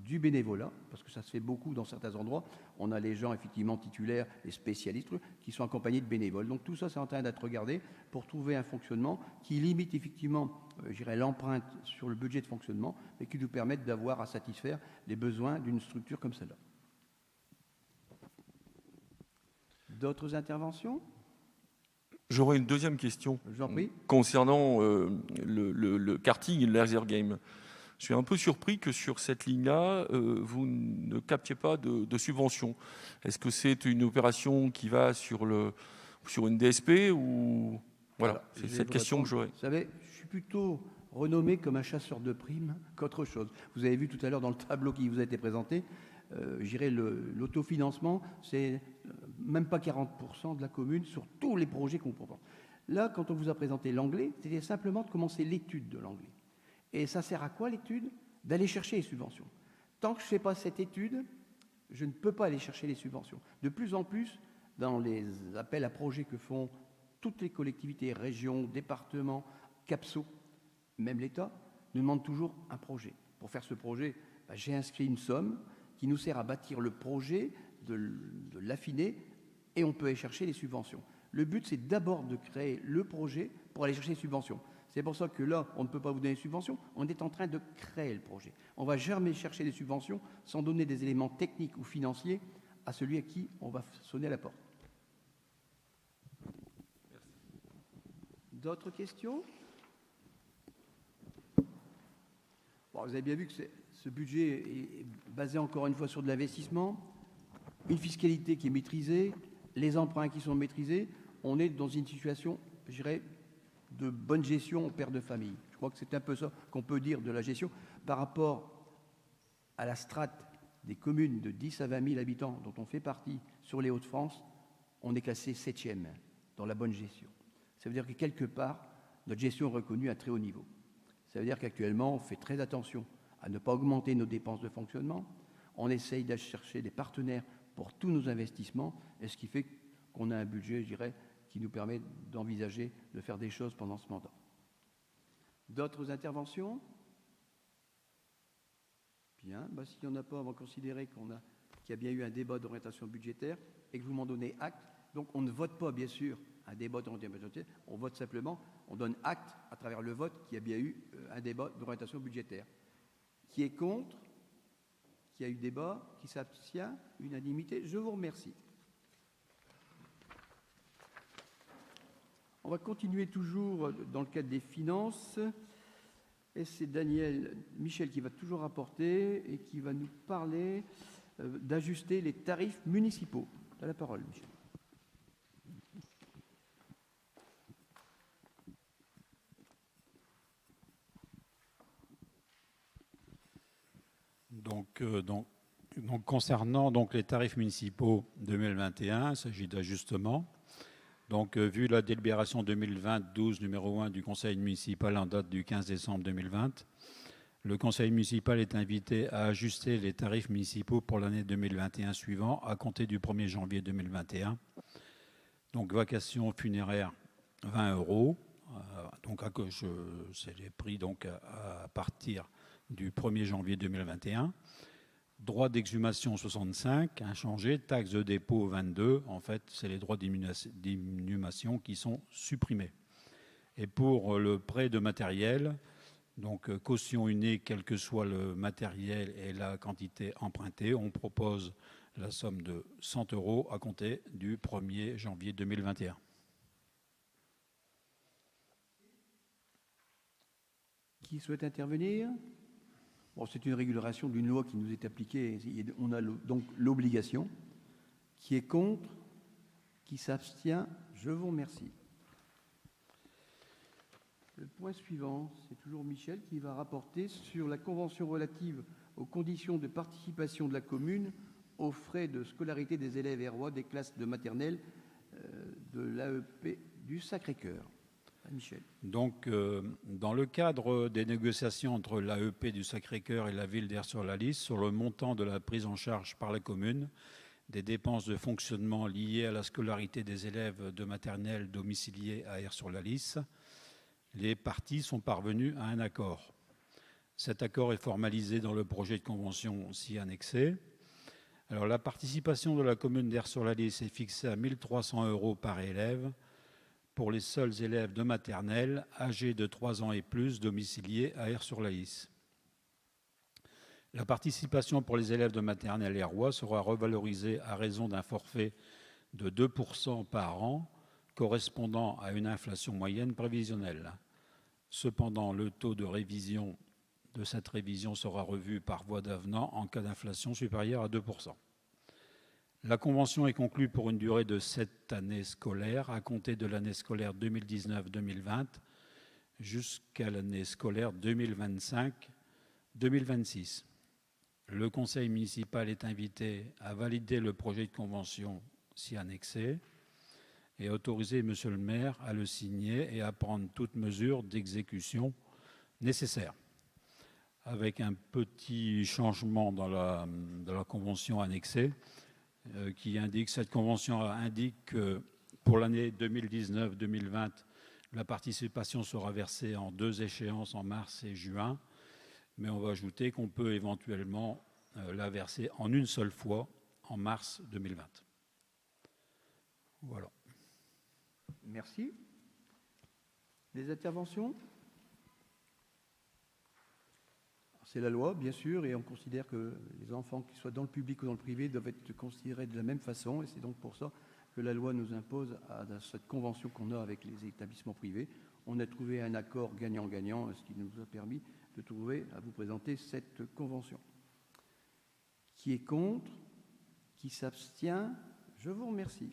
du bénévolat, parce que ça se fait beaucoup dans certains endroits. On a les gens effectivement titulaires, les spécialistes, qui sont accompagnés de bénévoles. Donc tout ça, c'est en train d'être regardé pour trouver un fonctionnement qui limite effectivement, l'empreinte sur le budget de fonctionnement, et qui nous permette d'avoir à satisfaire les besoins d'une structure comme celle-là. D'autres interventions? J'aurais une deuxième question concernant le karting et le laser game. Je suis un peu surpris que sur cette ligne-là, vous ne captiez pas de subventions. Est-ce que c'est une opération qui va sur une DSP ou... Voilà, c'est cette question que j'aurais. Vous savez, je suis plutôt renommé comme un chasseur de primes qu'autre chose. Vous avez vu tout à l'heure dans le tableau qui vous a été présenté, l'autofinancement, c'est même pas 40% de la commune sur tous les projets qu'on propose. Là, quand on vous a présenté l'anglais, c'était simplement de commencer l'étude de l'anglais. Et ça sert à quoi l'étude? D'aller chercher les subventions. Tant que je ne fais pas cette étude, je ne peux pas aller chercher les subventions. De plus en plus, dans les appels à projets que font toutes les collectivités, régions, départements, CAPSO, même l'État, nous demande toujours un projet. Pour faire ce projet, j'ai inscrit une somme qui nous sert à bâtir le projet, de l'affiner, et on peut aller chercher les subventions. Le but, c'est d'abord de créer le projet pour aller chercher les subventions. C'est pour ça que là, on ne peut pas vous donner des subventions, on est en train de créer le projet. On ne va jamais chercher des subventions sans donner des éléments techniques ou financiers à celui à qui on va sonner à la porte. D'autres questions? Bon, vous avez bien vu que ce budget est basé encore une fois sur de l'investissement, une fiscalité qui est maîtrisée, les emprunts qui sont maîtrisés. On est dans une situation, je dirais, de bonne gestion en père de famille. Je crois que c'est un peu ça qu'on peut dire de la gestion par rapport à la strate des communes de 10 à 20 000 habitants dont on fait partie sur les Hauts-de-France. On est classé 7e dans la bonne gestion. Ça veut dire que quelque part, notre gestion est reconnue à très haut niveau. Ça veut dire qu'actuellement, on fait très attention à ne pas augmenter nos dépenses de fonctionnement. On essaye d'aller chercher des partenaires pour tous nos investissements, et ce qui fait qu'on a un budget, je dirais, qui nous permet d'envisager de faire des choses pendant ce mandat. D'autres interventions? Bien, s'il n'y en a pas, on va considérer qu'il y a bien eu un débat d'orientation budgétaire et que vous m'en donnez acte. Donc on ne vote pas, bien sûr, un débat d'orientation budgétaire, on vote simplement, on donne acte à travers le vote qu'il y a bien eu un débat d'orientation budgétaire. Qui est contre? Qui a eu débat? Qui s'abstient? Unanimité. Je vous remercie. On va continuer toujours dans le cadre des finances. Et c'est Daniel Michel qui va toujours rapporter et qui va nous parler d'ajuster les tarifs municipaux. Tu as la parole, Michel. Donc, concernant donc, les tarifs municipaux 2021, il s'agit d'ajustements. Donc, vu la délibération 2020-12 numéro 1 du Conseil municipal en date du 15 décembre 2020, le Conseil municipal est invité à ajuster les tarifs municipaux pour l'année 2021 suivant à compter du 1er janvier 2021. Donc, vacation funéraire, 20 €. Donc, c'est les prix donc, à partir du 1er janvier 2021. Droit d'exhumation 65, inchangé. Taxe de dépôt 22. En fait, c'est les droits d'inhumation qui sont supprimés. Et pour le prêt de matériel, donc caution unique, quel que soit le matériel et la quantité empruntée, on propose la somme de 100 € à compter du 1er janvier 2021. Qui souhaite intervenir? Bon, c'est une régulation d'une loi qui nous est appliquée. On a donc l'obligation. Qui est contre? Qui s'abstient? Je vous remercie. Le point suivant, c'est toujours Michel qui va rapporter sur la convention relative aux conditions de participation de la commune aux frais de scolarité des élèves hérois des classes de maternelle de l'AEP du Sacré-Cœur. Michel. Donc, dans le cadre des négociations entre l'AEP du Sacré-Cœur et la ville d'Aire-sur-la-Lys sur le montant de la prise en charge par la commune des dépenses de fonctionnement liées à la scolarité des élèves de maternelle domiciliés à Aire-sur-la-Lys, les parties sont parvenues à un accord. Cet accord est formalisé dans le projet de convention ci annexé. Alors, la participation de la commune d'Aire-sur-la-Lys est fixée à 1 300 € par élève pour les seuls élèves de maternelle âgés de 3 ans et plus domiciliés à Aire-sur-la-Lys. La participation pour les élèves de maternelle hérois sera revalorisée à raison d'un forfait de 2% par an, correspondant à une inflation moyenne prévisionnelle. Cependant, le taux de révision de cette révision sera revu par voie d'avenant en cas d'inflation supérieure à 2%. La convention est conclue pour une durée de 7 années scolaires, à compter de l'année scolaire 2019-2020 jusqu'à l'année scolaire 2025-2026. Le conseil municipal est invité à valider le projet de convention ci annexé et à autoriser monsieur le maire à le signer et à prendre toute mesure d'exécution nécessaire. Avec un petit changement dans la convention annexée, cette convention indique que pour l'année 2019-2020, la participation sera versée en 2 échéances, en mars et juin, mais on va ajouter qu'on peut éventuellement la verser en une seule fois, en mars 2020. Voilà. Merci. Des interventions? C'est la loi, bien sûr, et on considère que les enfants, qu'ils soient dans le public ou dans le privé, doivent être considérés de la même façon. Et c'est donc pour ça que la loi nous impose, à cette convention qu'on a avec les établissements privés, on a trouvé un accord gagnant-gagnant, ce qui nous a permis de trouver, à vous présenter cette convention. Qui est contre? Qui s'abstient? Je vous remercie.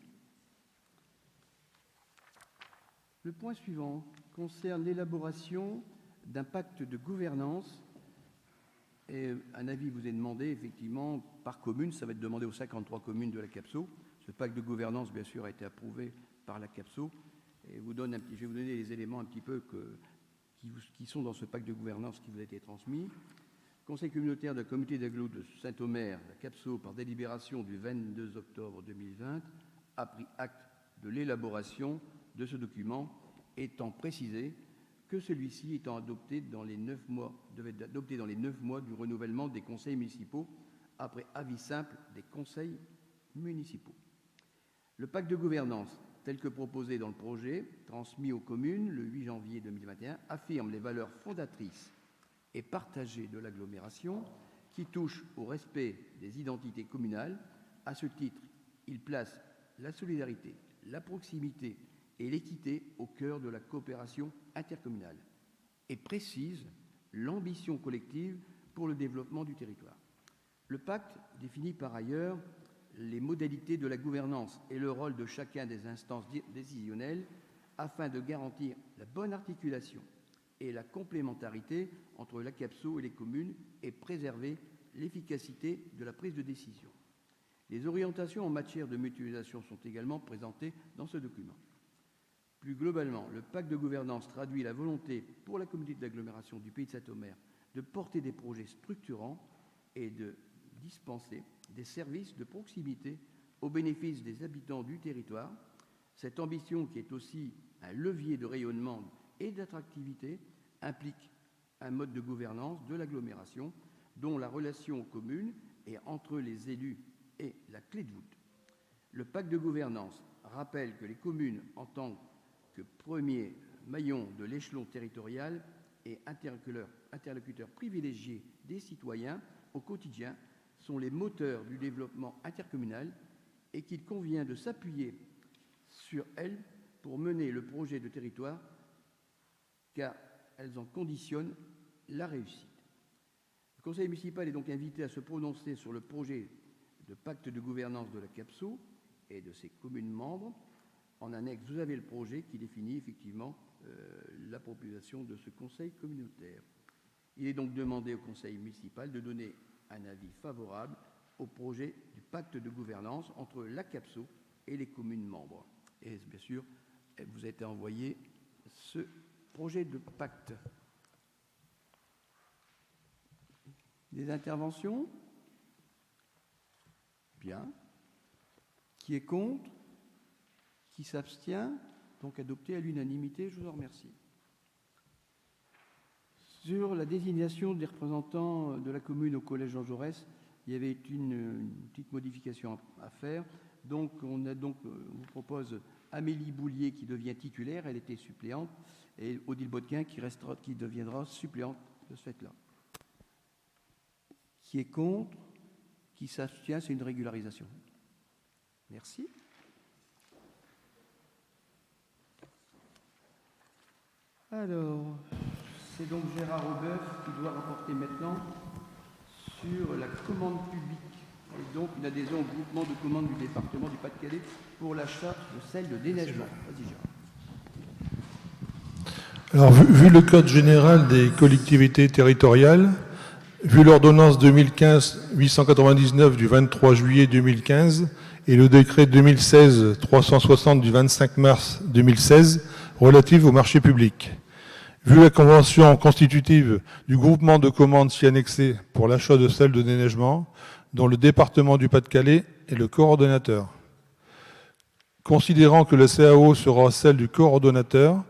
Le point suivant concerne l'élaboration d'un pacte de gouvernance. Et un avis vous est demandé, effectivement, par commune. Ça va être demandé aux 53 communes de la CAPSO. Ce pacte de gouvernance, bien sûr, a été approuvé par la CAPSO. Et je vais vous donner les éléments un petit peu qui sont dans ce pacte de gouvernance qui vous a été transmis. Conseil communautaire de la communauté d'agglomération de Saint-Omer, la CAPSO, par délibération du 22 octobre 2020, a pris acte de l'élaboration de ce document, étant précisé que celui-ci étant adopté dans les 9 mois, devait être adopté dans les 9 mois du renouvellement des conseils municipaux après avis simple des conseils municipaux. Le pacte de gouvernance, tel que proposé dans le projet transmis aux communes le 8 janvier 2021, affirme les valeurs fondatrices et partagée de l'agglomération qui touche au respect des identités communales. À ce titre, il place la solidarité, la proximité et l'équité au cœur de la coopération intercommunale et précise l'ambition collective pour le développement du territoire. Le pacte définit par ailleurs les modalités de la gouvernance et le rôle de chacun des instances décisionnelles afin de garantir la bonne articulation et la complémentarité entre la CAPSO et les communes et préserver l'efficacité de la prise de décision. Les orientations en matière de mutualisation sont également présentées dans ce document. Plus globalement, le pacte de gouvernance traduit la volonté pour la communauté d'agglomération du Pays de Saint-Omer de porter des projets structurants et de dispenser des services de proximité au bénéfice des habitants du territoire. Cette ambition, qui est aussi un levier de rayonnement et d'attractivité, implique un mode de gouvernance de l'agglomération dont la relation commune et entre les élus est la clé de voûte. Le pacte de gouvernance rappelle que les communes, en tant que premier maillon de l'échelon territorial et interlocuteurs privilégiés des citoyens au quotidien, sont les moteurs du développement intercommunal et qu'il convient de s'appuyer sur elles pour mener le projet de territoire, car elles en conditionnent la réussite. Le conseil municipal est donc invité à se prononcer sur le projet de pacte de gouvernance de la CAPSO et de ses communes membres. En annexe, vous avez le projet qui définit effectivement la proposition de ce conseil communautaire. Il est donc demandé au conseil municipal de donner un avis favorable au projet du pacte de gouvernance entre la CAPSO et les communes membres. Et bien sûr, vous a été envoyé ce projet de pacte. Des interventions? Bien. Qui est contre? Qui s'abstient? Donc adopté à l'unanimité, je vous en remercie. Sur la désignation des représentants de la commune au collège Jean Jaurès, il y avait une petite modification à faire. Donc, on vous propose Amélie Boulier qui devient titulaire, elle était suppléante, et Odile Botquin qui deviendra suppléante de ce fait-là. Qui est contre? Qui s'abstient? C'est une régularisation. Merci. Alors, c'est donc Gérard Aubeuf qui doit rapporter maintenant sur la commande publique et donc une adhésion au groupement de commandes du département du Pas-de-Calais pour l'achat de sel de déneigement. Vas-y Gérard. Alors, vu le Code général des collectivités territoriales, vu l'ordonnance 2015-899 du 23 juillet 2015 et le décret 2016-360 du 25 mars 2016 relative au marché public, vu la convention constitutive du groupement de commandes s'y annexé pour l'achat de sel de déneigement, dont le département du Pas-de-Calais est le coordonnateur. Considérant que le CAO sera celle du coordonnateur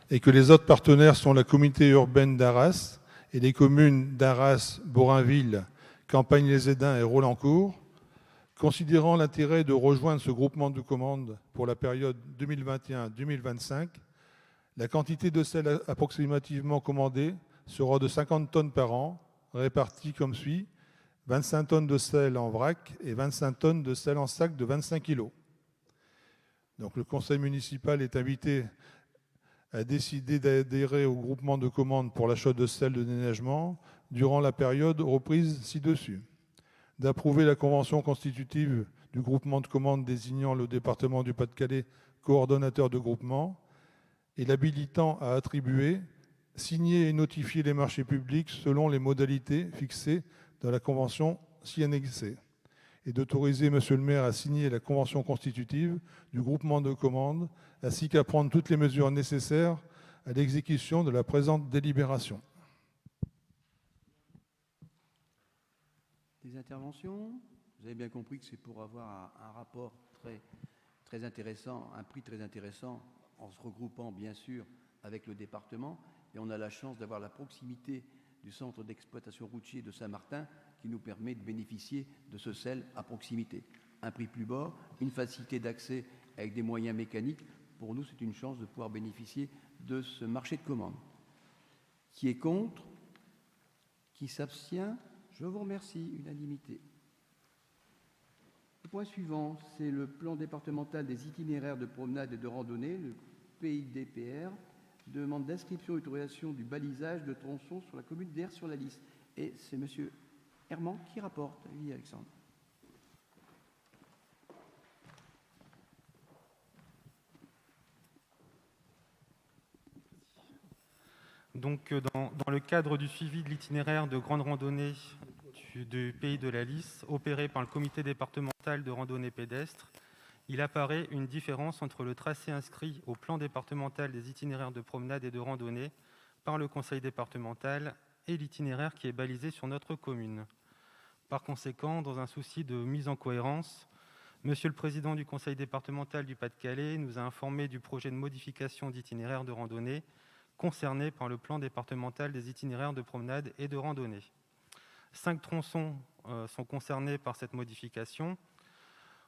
et que les autres partenaires sont la communauté urbaine d'Arras et les communes d'Arras, Borainville, Campagne-les-Édins et Rolancourt, considérant l'intérêt de rejoindre ce groupement de commandes pour la période 2021-2025, la quantité de sel approximativement commandée sera de 50 tonnes par an, réparties comme suit: 25 tonnes de sel en vrac et 25 tonnes de sel en sac de 25 kg. Donc le conseil municipal est invité à décider d'adhérer au groupement de commandes pour l'achat de sel de déneigement durant la période reprise ci-dessus, d'approuver la convention constitutive du groupement de commandes désignant le département du Pas-de-Calais coordonnateur de groupement et l'habilitant à attribuer, signer et notifier les marchés publics selon les modalités fixées dans la convention ci annexée, et d'autoriser M. le maire à signer la convention constitutive du groupement de commandes, ainsi qu'à prendre toutes les mesures nécessaires à l'exécution de la présente délibération. Des interventions? Vous avez bien compris que c'est pour avoir un rapport très intéressant, un prix très intéressant, en se regroupant bien sûr avec le département. Et on a la chance d'avoir la proximité du centre d'exploitation routier de Saint-Martin qui nous permet de bénéficier de ce sel à proximité. Un prix plus bas, une facilité d'accès avec des moyens mécaniques. Pour nous, c'est une chance de pouvoir bénéficier de ce marché de commande. Qui est contre? Qui s'abstient? Je vous remercie. Unanimité. Le point suivant, c'est le plan départemental des itinéraires de promenade et de randonnée, le PIDPR, demande d'inscription et autorisation du balisage de tronçons sur la commune d'Aire-sur-la-Lys. Et c'est M. Herman qui rapporte. Oui, Alexandre. Donc, dans le cadre du suivi de l'itinéraire de grande randonnée du Pays de la Lys, opéré par le comité départemental de randonnée pédestre, il apparaît une différence entre le tracé inscrit au plan départemental des itinéraires de promenade et de randonnée par le conseil départemental et l'itinéraire qui est balisé sur notre commune. Par conséquent, dans un souci de mise en cohérence, Monsieur le Président du conseil départemental du Pas-de-Calais nous a informé du projet de modification d'itinéraire de randonnée concernés par le plan départemental des itinéraires de promenade et de randonnée. 5 tronçons sont concernés par cette modification.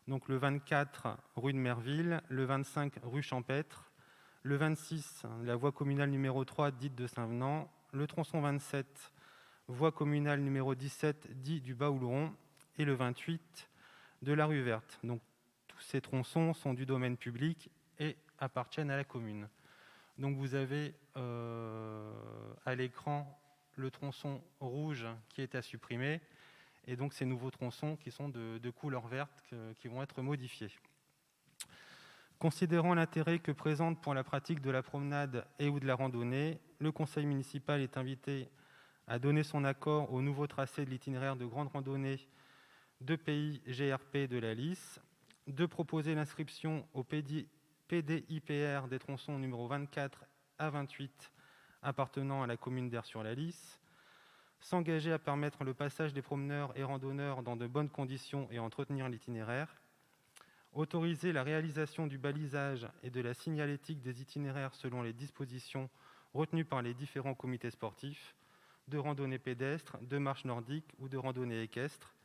Donc le 24 rue de Merville, le 25 rue Champêtre, le 26 la voie communale numéro 3 dite de Saint-Venant, le tronçon 27 voie communale numéro 17 dit du Bas-Ouleron et le 28 de la rue Verte. Donc tous ces tronçons sont du domaine public et appartiennent à la commune. Donc vous avez à l'écran le tronçon rouge qui est à supprimer et donc ces nouveaux tronçons qui sont de couleur verte qui vont être modifiés. Considérant l'intérêt que présente pour la pratique de la promenade et ou de la randonnée, le conseil municipal est invité à donner son accord au nouveau tracé de l'itinéraire de grande randonnée de pays GRP de la Lys, de proposer l'inscription au PDIPR des tronçons numéro 24 à 28 appartenant à la commune d'Aire-sur-la-Lys, s'engager à permettre le passage des promeneurs et randonneurs dans de bonnes conditions et entretenir l'itinéraire, autoriser la réalisation du balisage et de la signalétique des itinéraires selon les dispositions retenues par les différents comités sportifs, de randonnée pédestre, de marche nordique ou de randonnée équestre,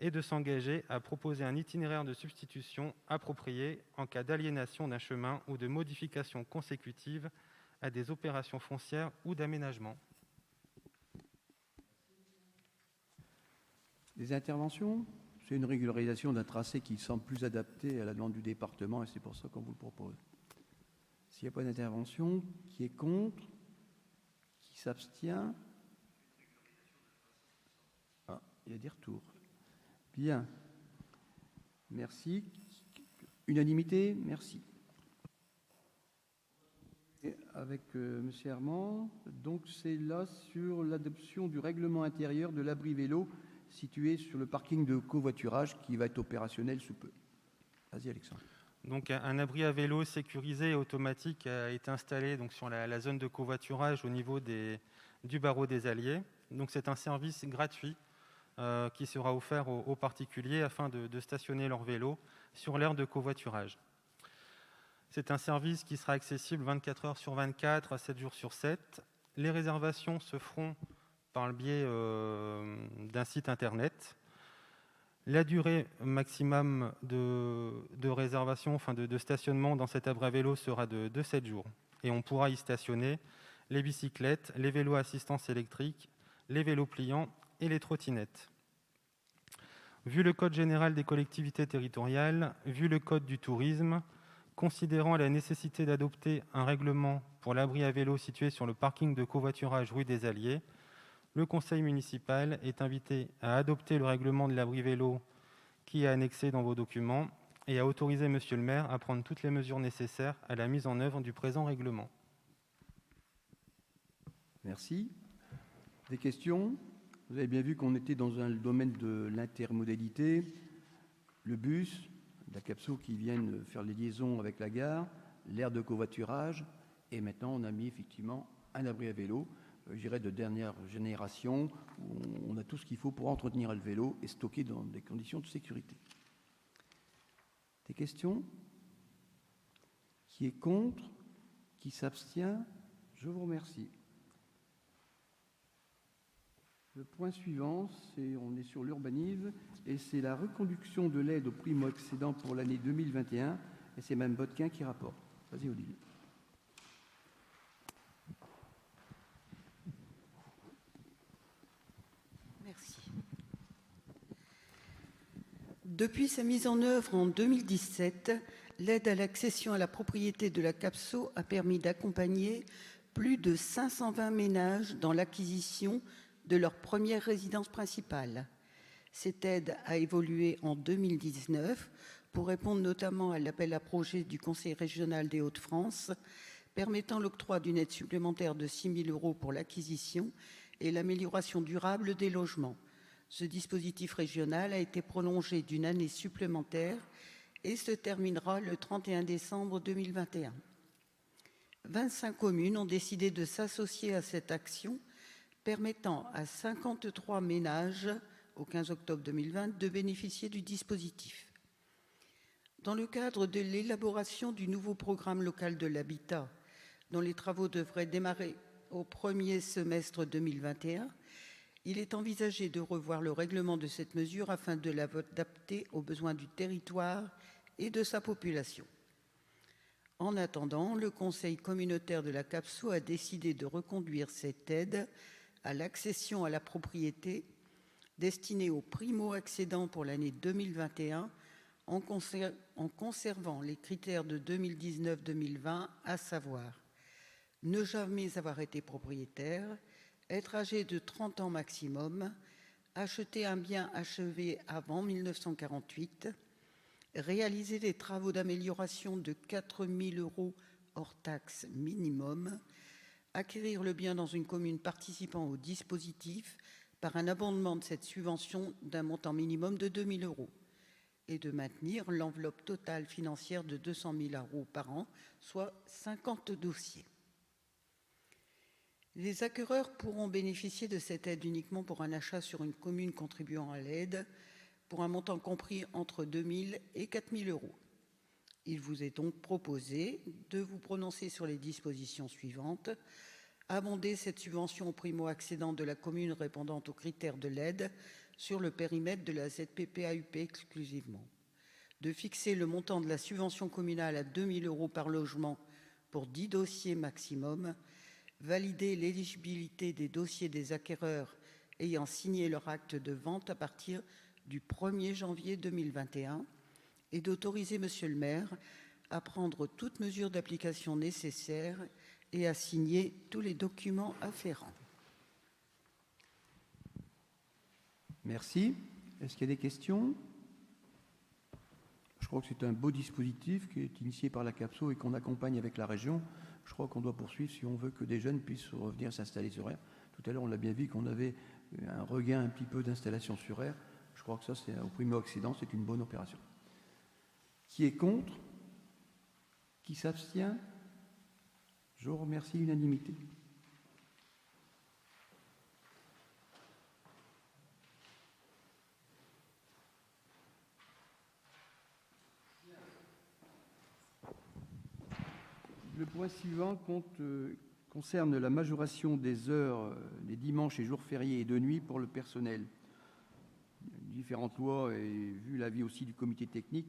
et de s'engager à proposer un itinéraire de substitution approprié en cas d'aliénation d'un chemin ou de modification consécutive à des opérations foncières ou d'aménagement. Des interventions? C'est une régularisation d'un tracé qui semble plus adapté à la demande du département et c'est pour ça qu'on vous le propose. S'il n'y a pas d'intervention, qui est contre? Qui s'abstient? Ah, il y a des retours. Bien. Merci. Unanimité? Merci. Et avec M. Herman, donc c'est là sur l'adoption du règlement intérieur de l'abri vélo situé sur le parking de covoiturage qui va être opérationnel sous peu. Vas-y Alexandre. Donc un abri à vélo sécurisé et automatique a été installé donc, sur la zone de covoiturage au niveau du barreau des Alliés. Donc c'est un service gratuit qui sera offert aux particuliers afin de stationner leur vélo sur l'aire de covoiturage. C'est un service qui sera accessible 24 heures sur 24, 7 jours sur 7. Les réservations se feront par le biais d'un site internet. La durée maximum de réservation, enfin de stationnement dans cet abri à vélo sera de 7 jours. Et on pourra y stationner les bicyclettes, les vélos à assistance électrique, les vélos pliants et les trottinettes. Vu le Code général des collectivités territoriales, vu le Code du tourisme, considérant la nécessité d'adopter un règlement pour l'abri à vélo situé sur le parking de covoiturage rue des Alliés, le conseil municipal est invité à adopter le règlement de l'abri vélo qui est annexé dans vos documents et à autoriser monsieur le maire à prendre toutes les mesures nécessaires à la mise en œuvre du présent règlement. Merci. Des questions? Vous avez bien vu qu'on était dans le domaine de l'intermodalité, le bus, la Capso qui viennent faire les liaisons avec la gare, l'aire de covoiturage, et maintenant on a mis effectivement un abri à vélo, je dirais de dernière génération, où on a tout ce qu'il faut pour entretenir le vélo et stocker dans des conditions de sécurité. Des questions? Qui est contre? Qui s'abstient? Je vous remercie. Le point suivant, on est sur l'urbanisme et c'est la reconduction de l'aide aux primo-accédants pour l'année 2021 et c'est Mme Botquin qui rapporte. Vas-y Odile. Depuis sa mise en œuvre en 2017, l'aide à l'accession à la propriété de la CAPSO a permis d'accompagner plus de 520 ménages dans l'acquisition de leur première résidence principale. Cette aide a évolué en 2019 pour répondre notamment à l'appel à projets du Conseil régional des Hauts-de-France, permettant l'octroi d'une aide supplémentaire de 6 000 € pour l'acquisition et l'amélioration durable des logements. Ce dispositif régional a été prolongé d'une année supplémentaire et se terminera le 31 décembre 2021. 25 communes ont décidé de s'associer à cette action, permettant à 53 ménages, au 15 octobre 2020, de bénéficier du dispositif. Dans le cadre de l'élaboration du nouveau programme local de l'habitat, dont les travaux devraient démarrer au premier semestre 2021, il est envisagé de revoir le règlement de cette mesure afin de l'adapter aux besoins du territoire et de sa population. En attendant, le Conseil communautaire de la CAPSO a décidé de reconduire cette aide à l'accession à la propriété destinée aux primo-accédants pour l'année 2021 en conservant les critères de 2019-2020, à savoir ne jamais avoir été propriétaire, être âgé de 30 ans maximum, acheter un bien achevé avant 1948, réaliser des travaux d'amélioration de 4 000 € hors taxe minimum, acquérir le bien dans une commune participant au dispositif par un abondement de cette subvention d'un montant minimum de 2 000 € et de maintenir l'enveloppe totale financière de 200 000 € par an, soit 50 dossiers. Les acquéreurs pourront bénéficier de cette aide uniquement pour un achat sur une commune contribuant à l'aide, pour un montant compris entre 2 000 et 4 000 €. Il vous est donc proposé de vous prononcer sur les dispositions suivantes. Abonder cette subvention aux primo-accédants de la commune répondant aux critères de l'aide sur le périmètre de la ZPP-AUP exclusivement. De fixer le montant de la subvention communale à 2 000 € par logement pour 10 dossiers maximum. Valider l'éligibilité des dossiers des acquéreurs ayant signé leur acte de vente à partir du 1er janvier 2021 et d'autoriser Monsieur le maire à prendre toutes mesures d'application nécessaires et à signer tous les documents afférents. Merci. Est-ce qu'il y a des questions? Je crois que c'est un beau dispositif qui est initié par la CAPSO et qu'on accompagne avec la région. Je crois qu'on doit poursuivre si on veut que des jeunes puissent revenir s'installer sur aire. Tout à l'heure, on l'a bien vu qu'on avait un regain un petit peu d'installation sur aire. Je crois que ça, c'est au primo-accédant, c'est une bonne opération. Qui est contre? Qui s'abstient? Je vous remercie, unanimité. Le point suivant concerne la majoration des heures les dimanches et jours fériés et de nuit pour le personnel. Différentes lois et vu l'avis aussi du comité technique,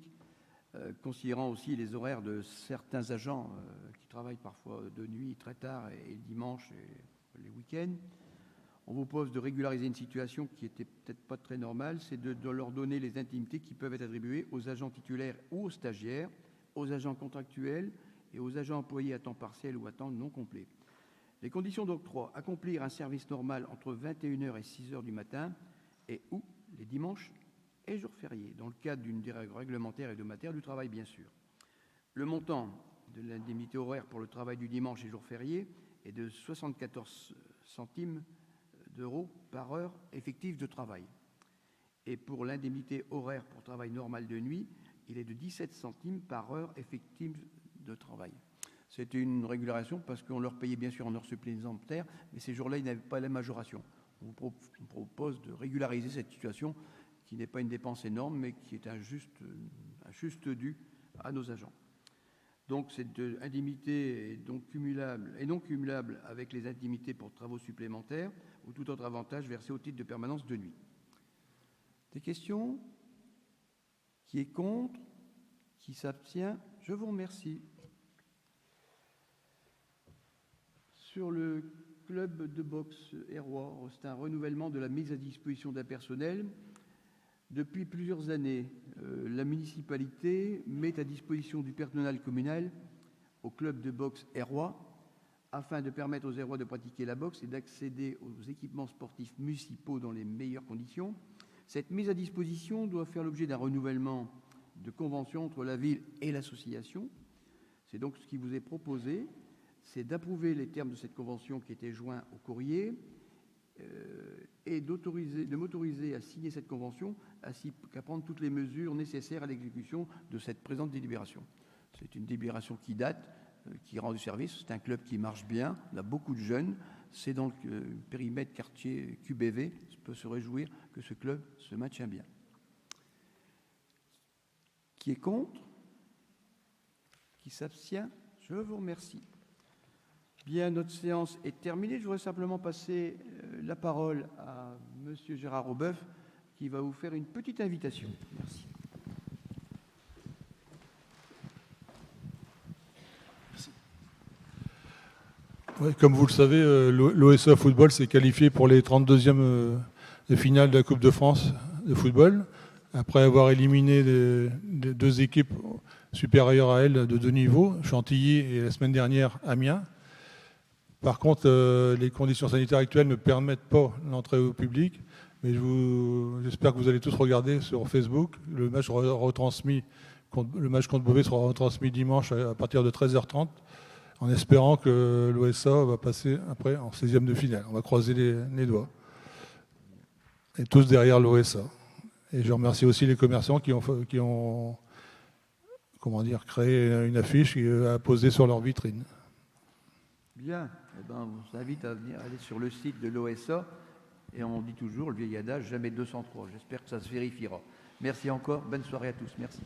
considérant aussi les horaires de certains agents qui travaillent parfois de nuit très tard et le dimanche et les week-ends. On vous propose de régulariser une situation qui n'était peut-être pas très normale, c'est de leur donner les indemnités qui peuvent être attribuées aux agents titulaires ou aux stagiaires, aux agents contractuels et aux agents employés à temps partiel ou à temps non complet. Les conditions d'octroi: accomplir un service normal entre 21 h et 6 h du matin et ou les dimanches et jours fériés, dans le cadre d'une règle réglementaire et de matière du travail, bien sûr. Le montant de l'indemnité horaire pour le travail du dimanche et jours fériés est de 74 centimes d'euros par heure effective de travail. Et pour l'indemnité horaire pour travail normal de nuit, il est de 17 centimes par heure effective de travail. C'était une régulation parce qu'on leur payait bien sûr en heures supplémentaires, mais ces jours-là, ils n'avaient pas la majoration. On vous propose de régulariser cette situation qui n'est pas une dépense énorme, mais qui est un juste dû à nos agents. Donc cette indemnité est donc cumulable et non cumulable avec les indemnités pour travaux supplémentaires ou tout autre avantage versé au titre de permanence de nuit. Des questions? Qui est contre? Qui s'abstient? Je vous remercie. Sur le club de boxe Hérois, c'est un renouvellement de la mise à disposition d'un personnel. Depuis plusieurs années, la municipalité met à disposition du personnel communal au club de boxe Hérois afin de permettre aux Hérois de pratiquer la boxe et d'accéder aux équipements sportifs municipaux dans les meilleures conditions. Cette mise à disposition doit faire l'objet d'un renouvellement de convention entre la ville et l'association. C'est donc ce qui vous est proposé, c'est d'approuver les termes de cette convention qui était joint au courrier et de m'autoriser à signer cette convention ainsi qu'à prendre toutes les mesures nécessaires à l'exécution de cette présente délibération. C'est une délibération qui date, qui rend du service. C'est un club qui marche bien, on a beaucoup de jeunes. C'est dans le périmètre quartier QBV. On peut se réjouir que ce club se maintient bien. Qui est contre? Qui s'abstient? Je vous remercie. Bien, notre séance est terminée. Je voudrais simplement passer la parole à Monsieur Gérard Aubeuf, qui va vous faire une petite invitation. Merci. Ouais, comme vous le savez, l'OSA Football s'est qualifié pour les 32e de finale de la Coupe de France de football, après avoir éliminé les deux équipes supérieures à elle de deux niveaux, Chantilly et la semaine dernière Amiens. Par contre, les conditions sanitaires actuelles ne permettent pas l'entrée au public, mais j'espère que vous allez tous regarder sur Facebook. Le match contre Beauvais sera retransmis dimanche à partir de 13h30, en espérant que l'OSA va passer après en 16e de finale. On va croiser les doigts. Et tous derrière l'OSA. Et je remercie aussi les commerçants qui ont créé une affiche à poser sur leur vitrine. Bien, on vous invite à venir aller sur le site de l'OSA et on dit toujours, le vieil adage, jamais 203. J'espère que ça se vérifiera. Merci encore, bonne soirée à tous. Merci.